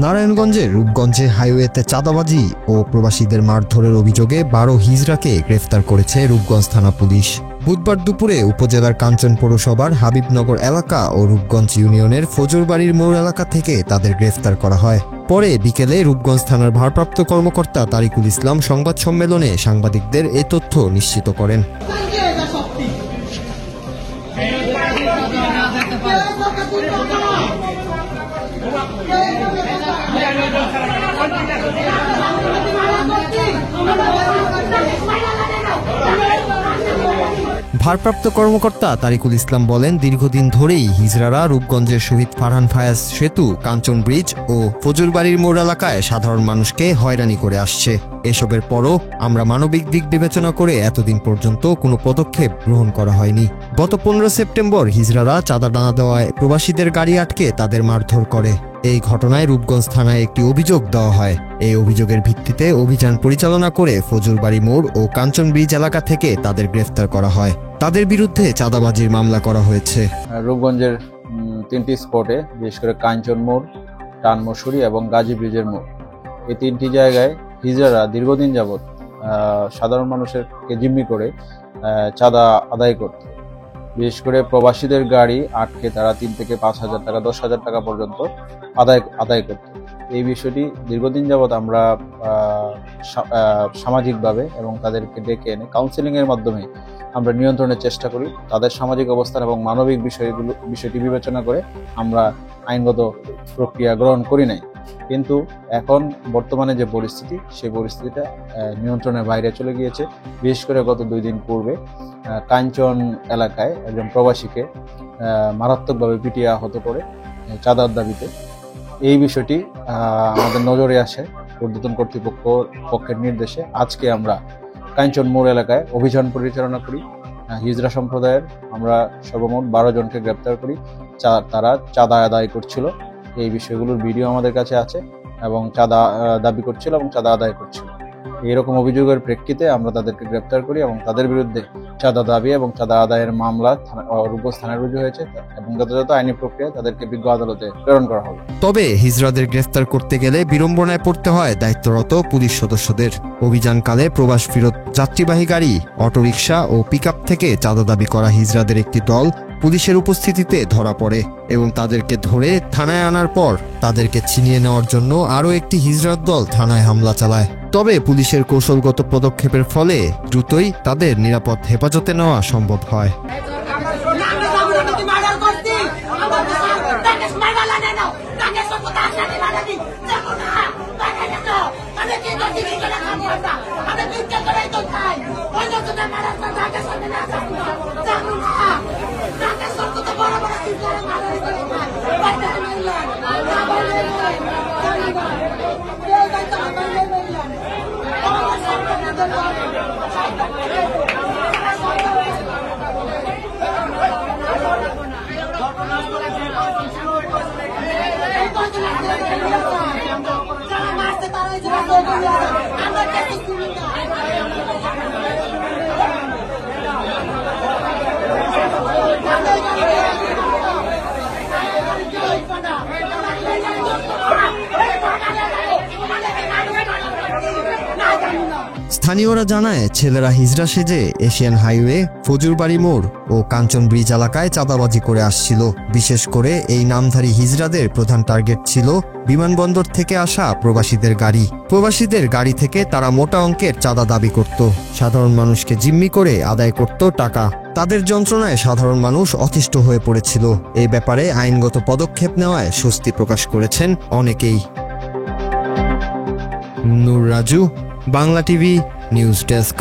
নারায়ণগঞ্জের রূপগঞ্জে হাইওয়েতে চাঁদাবাজি ও প্রবাসীদের মারধরের অভিযোগে 12 হিজড়াকে গ্রেফতার করেছে রূপগঞ্জ থানা পুলিশ। বুধবার দুপুরে উপজেলার কাঞ্চন পৌরসভার হাবিবনগর এলাকা ও রূপগঞ্জ ইউনিয়নের ফজুরবাড়ির মোড় এলাকা থেকে তাদের গ্রেফতার করা হয়। পরে বিকেলে রূপগঞ্জ থানার ভারপ্রাপ্ত কর্মকর্তা তারিকুল ইসলাম সংবাদ সম্মেলনে সাংবাদিকদের এ তথ্য নিশ্চিত করেন। ভারপ্রাপ্ত কর্মকর্তা তারিকুল ইসলাম বলেন, দীর্ঘদিন ধরেই হিজড়ারা রূপগঞ্জের শহীদ ফারহান ফায়াজ সেতু, কাঞ্চন ব্রিজ ও ফজুরবাড়ির মোড় এলাকায় সাধারণ মানুষকে হয়রানি করে আসছে। এসবের পরও আমরা মানবিক দিক বিবেচনা করে এতদিন পর্যন্ত কোনো পদক্ষেপ গ্রহণ করা হয়নি। গত 15 সেপ্টেম্বর হিজড়ারা চাঁদা না দেওয়ায় প্রবাসীদের গাড়ি আটকে তাদের মারধর করে। এই ঘটনায় রূপগঞ্জ থানায় একটি অভিযোগ দেওয়া হয়। এই অভিযোগের ভিত্তিতে অভিযান পরিচালনা করে ফজুরবাড়ি মোড় ও কাঞ্চন ব্রিজ এলাকা থেকে তাদের গ্রেফতার করা হয়। তাদের বিরুদ্ধে চাঁদাবাজির মামলা করা হয়েছে। রূপগঞ্জের 3টি স্পটে, বিশেষ করে কাঞ্চন মোড়, টানমশুরি এবং গাজী ব্রিজের মোড়, এই 3টি জায়গায় হিজড়ারা দীর্ঘদিন যাবৎ সাধারণ মানুষকে জিম্মি করে চাঁদা আদায় করত। বিশেষ করে প্রবাসীদের গাড়ি আটকে তারা 3 থেকে 5,000 টাকা, 10,000 টাকা পর্যন্ত আদায় করত। এই বিষয়টি দীর্ঘদিন যাবৎ আমরা সামাজিকভাবে এবং তাদেরকে ডেকে এনে কাউন্সেলিংয়ের মাধ্যমে আমরা নিয়ন্ত্রণের চেষ্টা করি। তাদের সামাজিক অবস্থান এবং মানবিক বিষয়টি বিবেচনা করে আমরা আইনগত প্রক্রিয়া গ্রহণ করি নাই। কিন্তু এখন বর্তমানে যে পরিস্থিতি, সেই পরিস্থিতিটা নিয়ন্ত্রণের বাইরে চলে গিয়েছে। বিশেষ করে গত 2 দিন পূর্বে কাঞ্চন এলাকায় একজন প্রবাসীকে মারাত্মকভাবে পিটিয়ে আহত করে চাঁদার দাবিতে। এই বিষয়টি আমাদের নজরে আসে। ঊর্ধ্বতন কর্তৃপক্ষের নির্দেশে আজকে আমরা কাঞ্চন মোড় এলাকায় অভিযান পরিচালনা করি। হিজড়া সম্প্রদায়ের আমরা সর্বমোট 12 জনকে গ্রেপ্তার করি। তারা চাঁদা আদায় করছিল, এই বিষয়গুলোর ভিডিও আমাদের কাছে আছে, এবং চাঁদা দাবি করছিল এবং চাঁদা আদায় করছিল। এরকম অভিযোগের প্রেক্ষিতে আমরা তাদেরকে গ্রেপ্তার করি এবং তাদের বিরুদ্ধে চাঁদা দাবি এবং চাঁদা আদায়ের মামলা রূপগঞ্জ থানায় রুজু হয়েছে এবং যথাযথ আইনি প্রক্রিয়া তাদেরকে বিজ্ঞ আদালতে প্রেরণ করা হবে। তবে হিজড়াদের গ্রেফতার করতে গেলে বিড়ম্বনায় পড়তে হয় দায়িত্বরত পুলিশ সদস্যদের। অভিযানকালে প্রবাস ফেরত যাত্রীবাহী গাড়ি, অটোরিকশা ও পিকআপ থেকে চাঁদা দাবি করা হিজড়াদের একটি দল পুলিশের উপস্থিতিতে ধরা পড়ে এবং তাদেরকে ধরে থানায় আনার পর তাদেরকে ছিনিয়ে নেওয়ার জন্য আরও একটি হিজড়ার দল থানায় হামলা চালায়। তবে পুলিশের কৌশলগত পদক্ষেপের ফলে দ্রুতই তাদের নিরাপদ হেফাজতে নেওয়া সম্ভব হয়। স্থানীয়রা জানায়, ছেলেরা হিজড়া সেজে এশিয়ান হাইওয়ে, ফজুরবাড়ি মোড় ও কাঞ্চন ব্রিজ এলাকায় চাঁদাবাজি করে আসছিল। বিশেষ করে এই নামধারী হিজড়াদের প্রধান টার্গেট ছিল বিমানবন্দর থেকে আসা প্রবাসীদের গাড়ি। প্রবাসীদের গাড়ি থেকে তারা মোটা অঙ্কের চাঁদা দাবি করত, সাধারণ মানুষকে জিম্মি করে আদায় করত টাকা। তাদের যন্ত্রণায় সাধারণ মানুষ অতিষ্ঠ হয়ে পড়েছিল। এই ব্যাপারে আইনগত পদক্ষেপ নেওয়ায় স্বস্তি প্রকাশ করেছেন অনেকেই। Noor Raju, Bangla TV news desk.